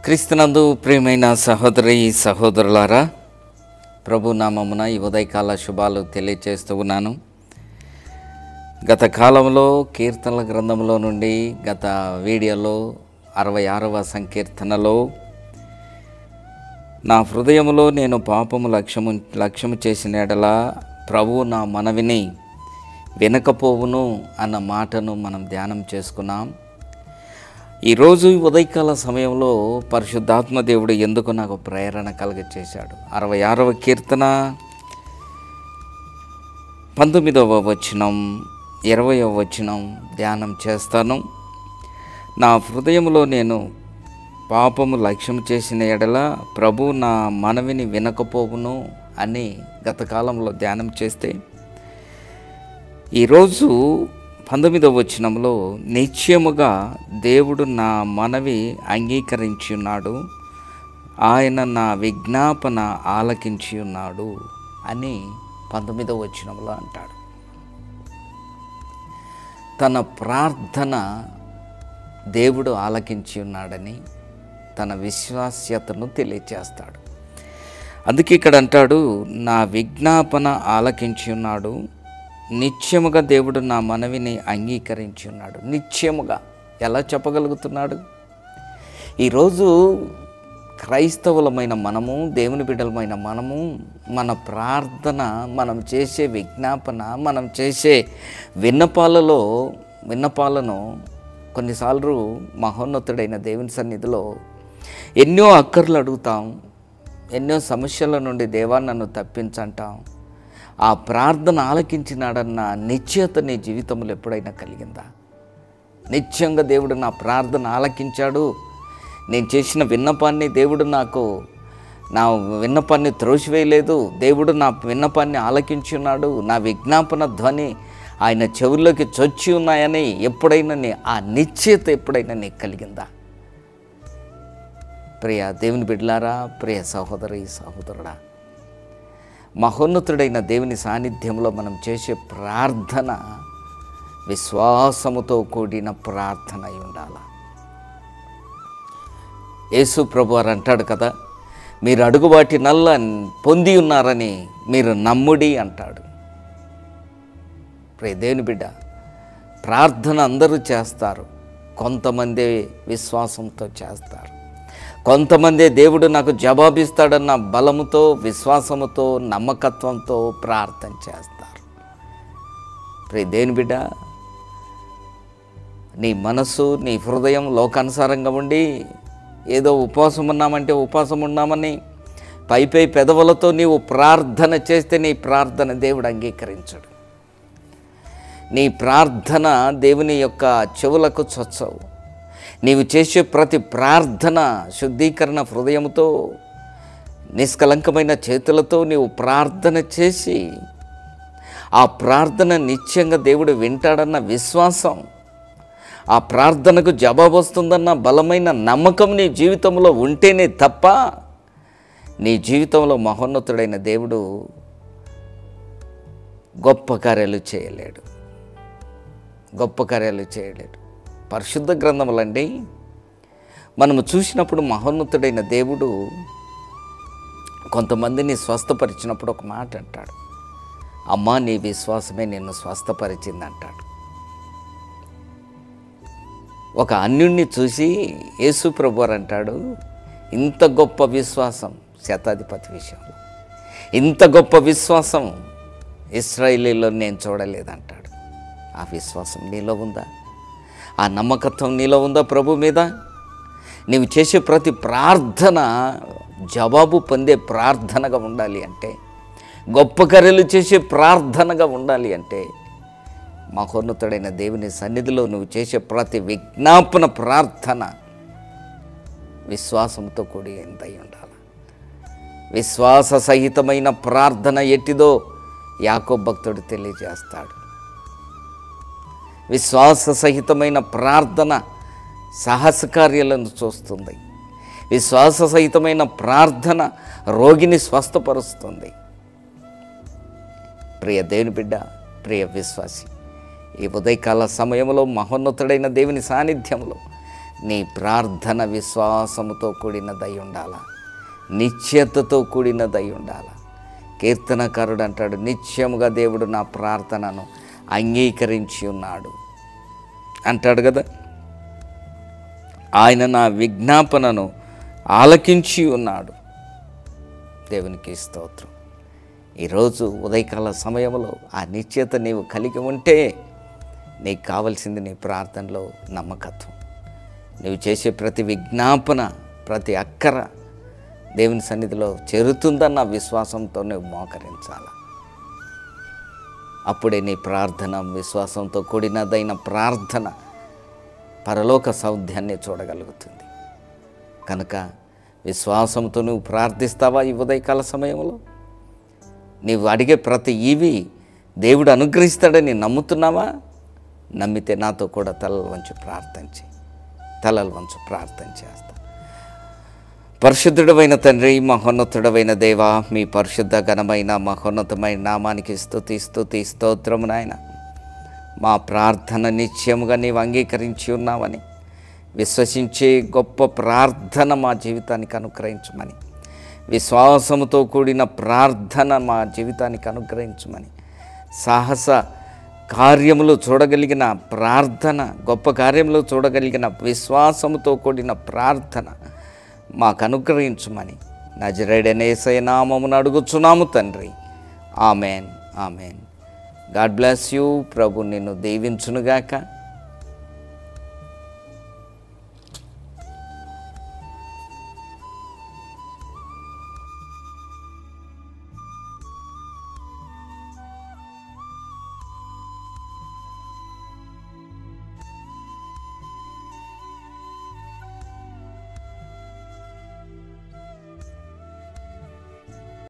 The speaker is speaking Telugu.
క్రీస్తునందు ప్రియమైన సహోదరి సహోదరులారా, ప్రభు నామమున ఈ ఉదయకాల శుభాలు తెలియచేస్తూ ఉన్నాను. గత కాలంలో కీర్తనల గ్రంథంలో నుండి గత వీడియోలో 66వ సంకీర్తనలో నా హృదయములో నేను పాపము లక్ష్యము చేసిన ఎడల ప్రభువు నా మనవిని వినకపోవును అన్న మాటను మనం ధ్యానం చేసుకున్నాం. ఈరోజు ఉదయకాల సమయంలో పరిశుద్ధాత్మ దేవుడు ఎందుకు నాకు ప్రేరణ కలుగచేశాడు. 66వ కీర్తన 19వ వచనం 20వ వచనం ధ్యానం చేస్తాను. నా హృదయంలో నేను పాపము లక్ష్యం చేసిన ఎడల ప్రభు నా మనవిని వినకపోవును అని గత కాలంలో ధ్యానం చేస్తే, ఈరోజు 19వ వచనంలో నిశ్చయముగా దేవుడు నా మనవి అంగీకరించి ఉన్నాడు, ఆయన నా విజ్ఞాపన ఆలకించి ఉన్నాడు అని 19వ వచనంలో అంటాడు. తన ప్రార్థన దేవుడు ఆలకించి ఉన్నాడని తన విశ్వాస్యతను తెలియచేస్తాడు. అందుకే ఇక్కడ అంటాడు, నా విజ్ఞాపన ఆలకించి ఉన్నాడు, నిత్యముగా దేవుడు నా మనవిని అంగీకరించి ఉన్నాడు. నిత్యముగా ఎలా చెప్పగలుగుతున్నాడు? ఈరోజు క్రైస్తవులమైన మనము, దేవుని బిడ్డలమైన మనము, మన ప్రార్థన, మనం చేసే విజ్ఞాపన, మనం చేసే విన్నపాలను కొన్నిసార్లు మహోన్నతుడైన దేవుని సన్నిధిలో ఎన్నో అక్కర్లు అడుగుతాం, ఎన్నో సమస్యల నుండి దేవా నన్ను తప్పించంటాం. ఆ ప్రార్థన ఆలకించినాడన్న నిశ్చయత నీ జీవితంలో ఎప్పుడైనా కలిగిందా? నిత్యంగా దేవుడు నా ప్రార్థన ఆలకించాడు, నేను చేసిన విన్నపాన్ని దేవుడు నా విన్నపాన్ని త్రోసివేయలేదు, దేవుడు నా విన్నపాన్ని ఆలకించి ఉన్నాడు, నా విజ్ఞాపన ధ్వని ఆయన చెవుల్లోకి చొచ్చి ఉన్నాయని ఎప్పుడైనా ఆ నిశ్చయత ఎప్పుడైనా నీకు కలిగిందా? ప్రియ దేవుని బిడ్డలారా, ప్రియ సహోదరి సహోదరుడా, మహోన్నతుడైన దేవుని సాన్నిధ్యంలో మనం చేసే ప్రార్థన విశ్వాసముతో కూడిన ప్రార్థన అయి ఉండాలి. యేసు ప్రభు వారు అంటాడు కదా, మీరు అడుగు వాటినల్లా పొంది ఉన్నారని మీరు నమ్ముడి అంటాడు. ప్రియ దేవుని బిడ్డ, ప్రార్థన అందరూ చేస్తారు, కొంతమంది విశ్వాసంతో చేస్తారు, కొంతమంది దేవుడు నాకు జవాబిస్తాడన్న బలముతో, విశ్వాసముతో, నమ్మకత్వంతో ప్రార్థన చేస్తారు. ప్రియ దేవుని బిడ్డ, నీ మనస్సు, నీ హృదయం లోకానుసారంగా ఉండి ఏదో ఉపవాసం ఉన్నామని పై పెదవులతో నీవు ప్రార్థన చేస్తే నీ ప్రార్థన దేవుడు అంగీకరించడు. నీ ప్రార్థన దేవుని యొక్క చెవులకు చొచ్చవు. నీవు చేసే ప్రతి ప్రార్థన శుద్ధీకరణ హృదయంతో, నిష్కలంకమైన చేతులతో నీవు ప్రార్థన చేసి ఆ ప్రార్థన నిత్యంగా దేవుడు వింటాడన్న విశ్వాసం, ఆ ప్రార్థనకు జవాబు వస్తుందన్న బలమైన నమ్మకం నీ జీవితంలో ఉంటేనే తప్ప నీ జీవితంలో మహోన్నతుడైన దేవుడు గొప్ప కార్యాలు చేయలేడు. పరిశుద్ధ గ్రంథములండి మనము చూసినప్పుడు మహోన్నతుడైన దేవుడు కొంతమందిని స్వస్థపరిచినప్పుడు ఒక మాట అంటాడు, అమ్మా నీ విశ్వాసమే నిన్ను స్వస్థపరిచింది అంటాడు. ఒక అన్యుణ్ణి చూసి యేసు ప్రభువారు అంటాడు, ఇంత గొప్ప విశ్వాసం శతాధిపతి విషయంలో, ఇంత గొప్ప విశ్వాసం ఇశ్రాయేలీలో నేను చూడలేదంటాడు. ఆ విశ్వాసం నీలో ఉందా? ఆ నమ్మకత్వం నీలో ఉందా ప్రభు మీద? నీవు చేసే ప్రతి ప్రార్థన జవాబు పొందే ప్రార్థనగా ఉండాలి అంటే, గొప్ప కార్యాలు చేసే ప్రార్థనగా ఉండాలి అంటే, మహోన్నతుడైన దేవుని సన్నిధిలో నువ్వు చేసే ప్రతి విజ్ఞాపన ప్రార్థన విశ్వాసంతో కూడి ఎంతై ఉండాలి. విశ్వాస సహితమైన ప్రార్థన ఎట్టిదో యాకోబు భక్తుడు తెలియజేస్తాడు. విశ్వాస సహితమైన ప్రార్థన సాహస కార్యాలను చూస్తుంది. విశ్వాస సహితమైన ప్రార్థన రోగిని స్వస్థపరుస్తుంది. ప్రియ దేవుని బిడ్డ, ప్రియ విశ్వాసి, ఈ ఉదయకాల సమయంలో మహోన్నతుడైన దేవుని సాన్నిధ్యంలో నీ ప్రార్థన విశ్వాసముతో కూడినదై ఉండాలా, నిశ్చయతతో కూడినదై ఉండాలా. కీర్తనకారుడు అంటాడు, నిత్యముగా దేవుడు నా ప్రార్థనను అంగీకరించి ఉన్నాడు అంటాడు కదా. ఆయన నా విజ్ఞాపనను ఆలకించి ఉన్నాడు. దేవునికి స్తోత్రం. ఈరోజు ఉదయకాల సమయంలో ఆ నిశ్చయత నీవు కలిగి ఉంటే నీకు కావలసింది నీ ప్రార్థనలో నమ్మకత్వం. నువ్వు చేసే ప్రతి విజ్ఞాపన, ప్రతి అక్కర దేవుని సన్నిధిలో చేరుతుందన్న విశ్వాసంతో నువ్వు మోకరించాలి. అప్పుడే నీ ప్రార్థన విశ్వాసంతో కూడినదైన ప్రార్థన పరలోక సౌధ్యాన్ని చూడగలుగుతుంది. కనుక విశ్వాసంతో నువ్వు ప్రార్థిస్తావా? ఈ ఉదయకాల సమయంలో నీవు అడిగే ప్రతి ఈవి దేవుడు అనుగ్రహిస్తాడని నమ్ముతున్నావా? నమ్మితే నాతో కూడా తలలు వంచి ప్రార్థన చేస్తా. పరిశుద్ధుడమైన తండ్రి, మహోన్నతుడమైన దేవా, మీ పరిశుద్ధ ఘనమైన మహోన్నతమైన నామానికి స్తుతి స్తోత్రము నాయన. మా ప్రార్థన నిశ్చయముగా నీవు అంగీకరించి ఉన్నావని విశ్వసించే గొప్ప ప్రార్థన మా జీవితానికి అనుగ్రహించమని, విశ్వాసముతో కూడిన ప్రార్థన మా జీవితానికి అనుగ్రహించమని, సాహస కార్యములు చూడగలిగిన ప్రార్థన, గొప్ప కార్యములు చూడగలిగిన విశ్వాసముతో కూడిన ప్రార్థన మాకు అనుగ్రహించమని నజరేయుడైన యేసయ్య నామమున అడుగుచున్నాము తండ్రి. ఆమెన్. God bless you. ప్రభు నిన్ను దీవించునుగాక.